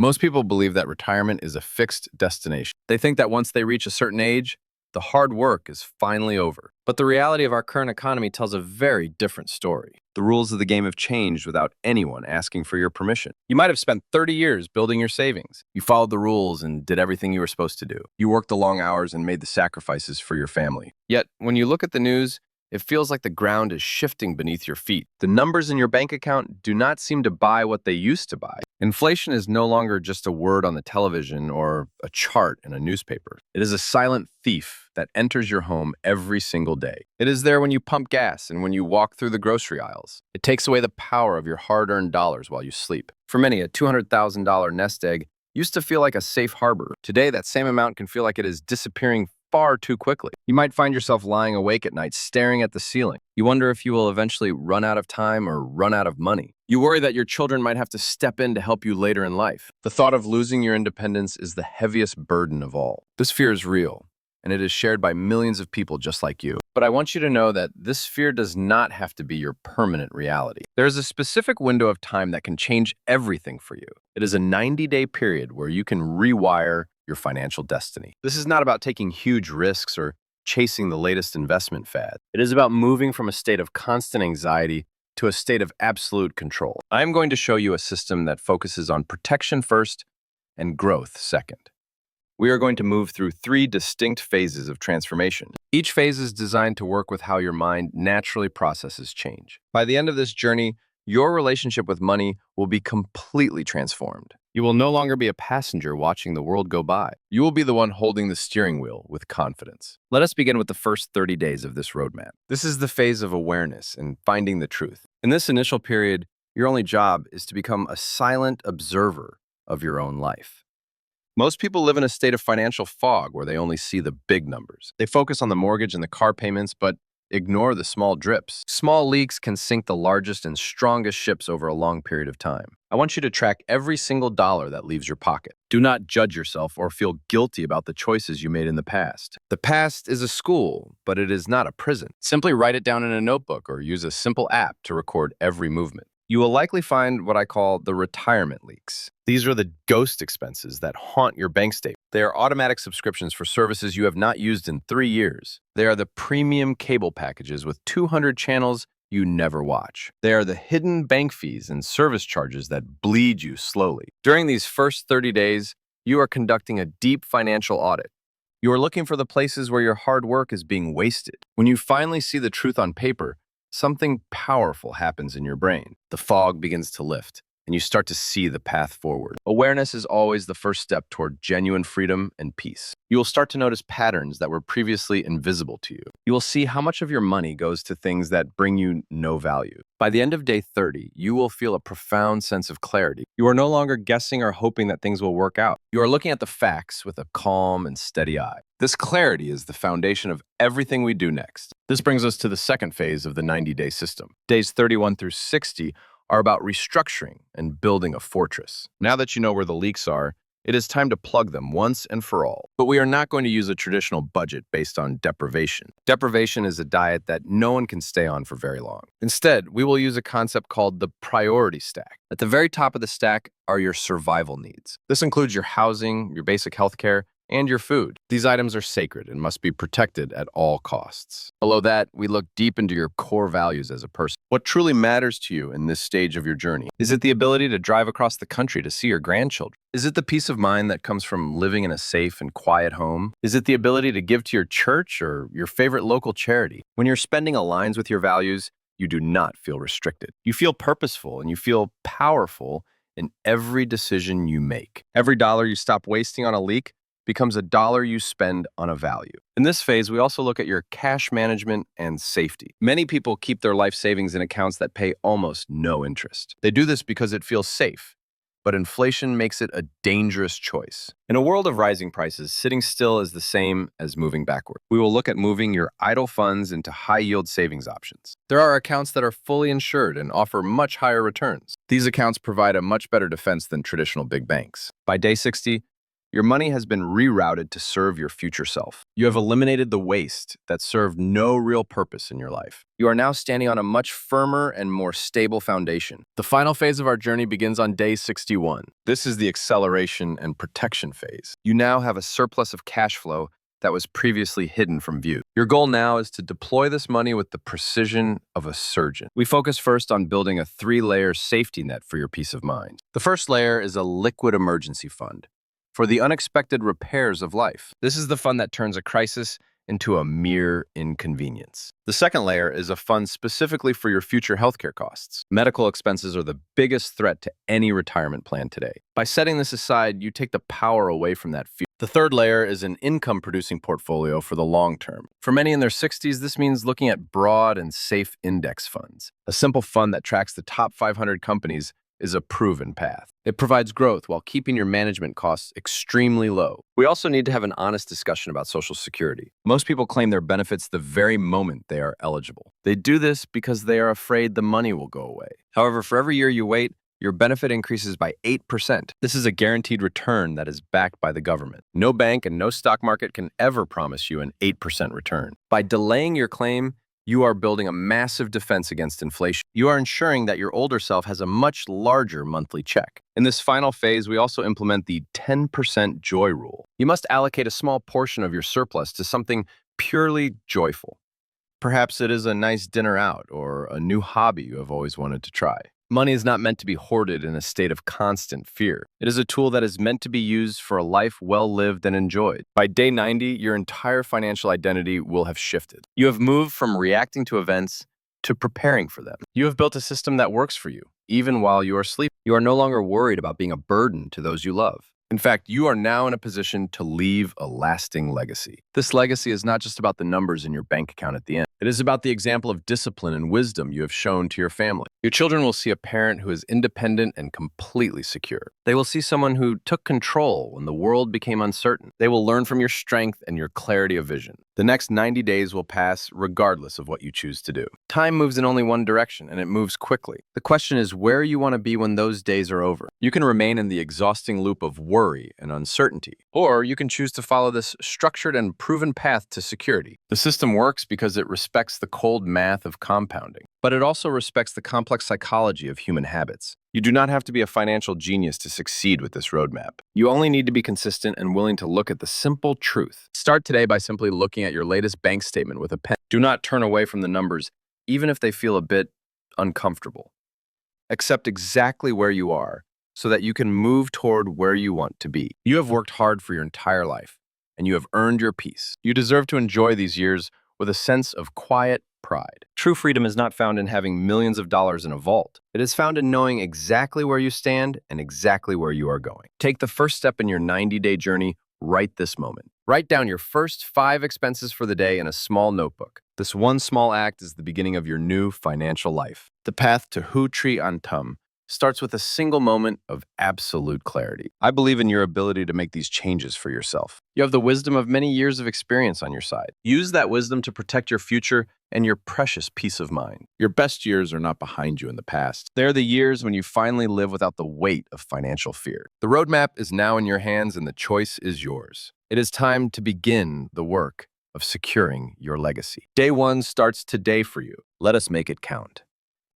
Most people believe that retirement is a fixed destination. They think that once they reach a certain age, the hard work is finally over. But the reality of our current economy tells a very different story. The rules of the game have changed without anyone asking for your permission. You might have spent 30 years building your savings. You followed the rules and did everything you were supposed to do. You worked the long hours and made the sacrifices for your family. Yet, when you look at the news, it feels like the ground is shifting beneath your feet. The numbers in your bank account do not seem to buy what they used to buy. Inflation is no longer just a word on the television or a chart in a newspaper. It is a silent thief that enters your home every single day. It is there when you pump gas and when you walk through the grocery aisles. It takes away the power of your hard-earned dollars while you sleep. For many, a $200,000 nest egg used to feel like a safe harbor. Today, that same amount can feel like it is disappearing far too quickly. You might find yourself lying awake at night, staring at the ceiling. You wonder if you will eventually run out of time or run out of money. You worry that your children might have to step in to help you later in life. The thought of losing your independence is the heaviest burden of all. This fear is real, and it is shared by millions of people just like you. But I want you to know that this fear does not have to be your permanent reality. There is a specific window of time that can change everything for you. It is a 90-day period where you can rewire your financial destiny. This is not about taking huge risks or chasing the latest investment fad. It is about moving from a state of constant anxiety to a state of absolute control. I am going to show you a system that focuses on protection first and growth second. We are going to move through 3 distinct phases of transformation. Each phase is designed to work with how your mind naturally processes change. By the end of this journey, your relationship with money will be completely transformed. You will no longer be a passenger watching the world go by. You will be the one holding the steering wheel with confidence. Let us begin with the first 30 days of this roadmap. This is the phase of awareness and finding the truth. In this initial period, your only job is to become a silent observer of your own life. Most people live in a state of financial fog where they only see the big numbers. They focus on the mortgage and the car payments, but ignore the small drips. Small leaks can sink the largest and strongest ships over a long period of time. I want you to track every single dollar that leaves your pocket. Do not judge yourself or feel guilty about the choices you made in the past. The past is a school, but it is not a prison. Simply write it down in a notebook or use a simple app to record every movement. You will likely find what I call the retirement leaks. These are the ghost expenses that haunt your bank statement. They are automatic subscriptions for services you have not used in 3 years. They are the premium cable packages with 200 channels you never watch. They are the hidden bank fees and service charges that bleed you slowly. During these first 30 days, you are conducting a deep financial audit. You are looking for the places where your hard work is being wasted. When you finally see the truth on paper, something powerful happens in your brain. The fog begins to lift, and you start to see the path forward. Awareness is always the first step toward genuine freedom and peace. You will start to notice patterns that were previously invisible to you. You will see how much of your money goes to things that bring you no value. By the end of day 30, you will feel a profound sense of clarity. You are no longer guessing or hoping that things will work out. You are looking at the facts with a calm and steady eye. This clarity is the foundation of everything we do next. This brings us to the second phase of the 90-day system. Days 31 through 60 are about restructuring and building a fortress. Now that you know where the leaks are, it is time to plug them once and for all. But we are not going to use a traditional budget based on deprivation. Deprivation is a diet that no one can stay on for very long. Instead, we will use a concept called the priority stack. At the very top of the stack are your survival needs. This includes your housing, your basic health care, and your food. These items are sacred and must be protected at all costs. Below that, we look deep into your core values as a person. What truly matters to you in this stage of your journey? Is it the ability to drive across the country to see your grandchildren? Is it the peace of mind that comes from living in a safe and quiet home? Is it the ability to give to your church or your favorite local charity? When your spending aligns with your values, you do not feel restricted. You feel purposeful and you feel powerful in every decision you make. Every dollar you stop wasting on a leak becomes a dollar you spend on a value. In this phase, we also look at your cash management and safety. Many people keep their life savings in accounts that pay almost no interest. They do this because it feels safe, but inflation makes it a dangerous choice. In a world of rising prices, sitting still is the same as moving backward. We will look at moving your idle funds into high-yield savings options. There are accounts that are fully insured and offer much higher returns. These accounts provide a much better defense than traditional big banks. By day 60, Your money has been rerouted to serve your future self. You have eliminated the waste that served no real purpose in your life. You are now standing on a much firmer and more stable foundation. The final phase of our journey begins on day 61. This is the acceleration and protection phase. You now have a surplus of cash flow that was previously hidden from view. Your goal now is to deploy this money with the precision of a surgeon. We focus first on building a 3-layer safety net for your peace of mind. The first layer is a liquid emergency fund for the unexpected repairs of life. This is the fund that turns a crisis into a mere inconvenience. The second layer is a fund specifically for your future healthcare costs. Medical expenses are the biggest threat to any retirement plan today. By setting this aside, you take the power away from that future. The third layer is an income-producing portfolio for the long term. For many in their 60s, this means looking at broad and safe index funds. A simple fund that tracks the top 500 companies is a proven path. It provides growth while keeping your management costs extremely low. We also need to have an honest discussion about Social Security. Most people claim their benefits the very moment they are eligible. They do this because they are afraid the money will go away. However, for every year you wait, your benefit increases by 8%. This is a guaranteed return that is backed by the government. No bank and no stock market can ever promise you an 8% return. By delaying your claim, you are building a massive defense against inflation. You are ensuring that your older self has a much larger monthly check. In this final phase, we also implement the 10% joy rule. You must allocate a small portion of your surplus to something purely joyful. Perhaps it is a nice dinner out or a new hobby you have always wanted to try. Money is not meant to be hoarded in a state of constant fear. It is a tool that is meant to be used for a life well lived and enjoyed. By day 90, your entire financial identity will have shifted. You have moved from reacting to events to preparing for them. You have built a system that works for you, even while you are sleeping. You are no longer worried about being a burden to those you love. In fact, you are now in a position to leave a lasting legacy. This legacy is not just about the numbers in your bank account at the end. It is about the example of discipline and wisdom you have shown to your family. Your children will see a parent who is independent and completely secure. They will see someone who took control when the world became uncertain. They will learn from your strength and your clarity of vision. The next 90 days will pass regardless of what you choose to do. Time moves in only one direction, and it moves quickly. The question is where you want to be when those days are over. You can remain in the exhausting loop of worry and uncertainty, or you can choose to follow this structured and proven path to security. The system works because it respects the cold math of compounding, but it also respects the complex psychology of human habits. You do not have to be a financial genius to succeed with this roadmap. You only need to be consistent and willing to look at the simple truth. Start today by simply looking at your latest bank statement with a pen. Do not turn away from the numbers, even if they feel a bit uncomfortable. Accept exactly where you are so that you can move toward where you want to be. You have worked hard for your entire life, and you have earned your peace. You deserve to enjoy these years with a sense of quiet pride. True freedom is not found in having millions of dollars in a vault. It is found in knowing exactly where you stand and exactly where you are going. Take the first step in your 90-day journey right this moment. Write down your first 5 expenses for the day in a small notebook. This one small act is the beginning of your new financial life. The path to Hu Tri Antum starts with a single moment of absolute clarity. I believe in your ability to make these changes for yourself. You have the wisdom of many years of experience on your side. Use that wisdom to protect your future and your precious peace of mind. Your best years are not behind you in the past. They're the years when you finally live without the weight of financial fear. The roadmap is now in your hands and the choice is yours. It is time to begin the work of securing your legacy. Day 1 starts today for you. Let us make it count.